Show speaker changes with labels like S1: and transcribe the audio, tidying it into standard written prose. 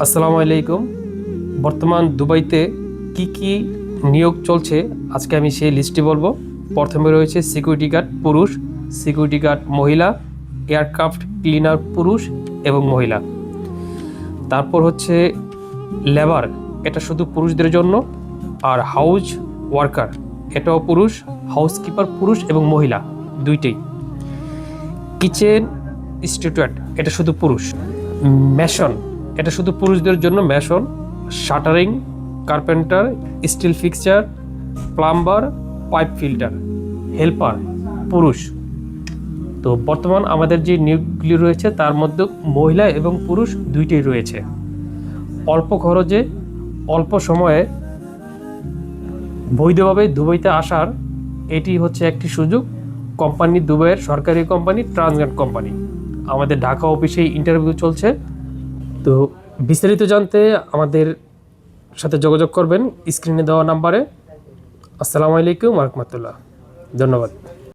S1: আসসালামু আলাইকুম। বর্তমান দুবাইতে কি নিয়োগ চলছে আজকে আমি সেই লিস্টটি বলবো। প্রথমে রয়েছে সিকিউরিটি গার্ড পুরুষ, সিকিউরিটি গার্ড মহিলা, এয়ারক্রাফট ক্লিনার পুরুষ এবং মহিলা। তারপর হচ্ছে লেবার, এটা শুধু পুরুষদের জন্য। আর হাউস ওয়ার্কার, এটাও পুরুষ। হাউসকিপার পুরুষ এবং মহিলা দুইটাই। কিচেন স্টুয়ার্ড, এটা শুধু পুরুষ। মেশন, এটা শুধু পুরুষদের জন্য। Mason, shuttering, carpenter, steel fixture, plumber, pipe filter, helper পুরুষ। তো বর্তমান আমাদের যে নিয়োগগুলি রয়েছে তার মধ্যে মহিলা এবং পুরুষ দুইটাই রয়েছে। অল্প খরচে অল্প সময়ে বৈধভাবে দুবাইতে আসার এটি হচ্ছে একটি সুযোগ। কোম্পানি দুবাইয়ের সরকারি কোম্পানি ট্রান্সগার্ড কোম্পানি। আমাদের ঢাকা অফিসে ইন্টারভিউ চলছে। তো বিস্তারিত জানতে আমাদের সাথে যোগাযোগ করবেন স্ক্রিনে দেওয়া নাম্বারে। আসসালামু আলাইকুম ওয়া রাহমাতুল্লাহ। ধন্যবাদ।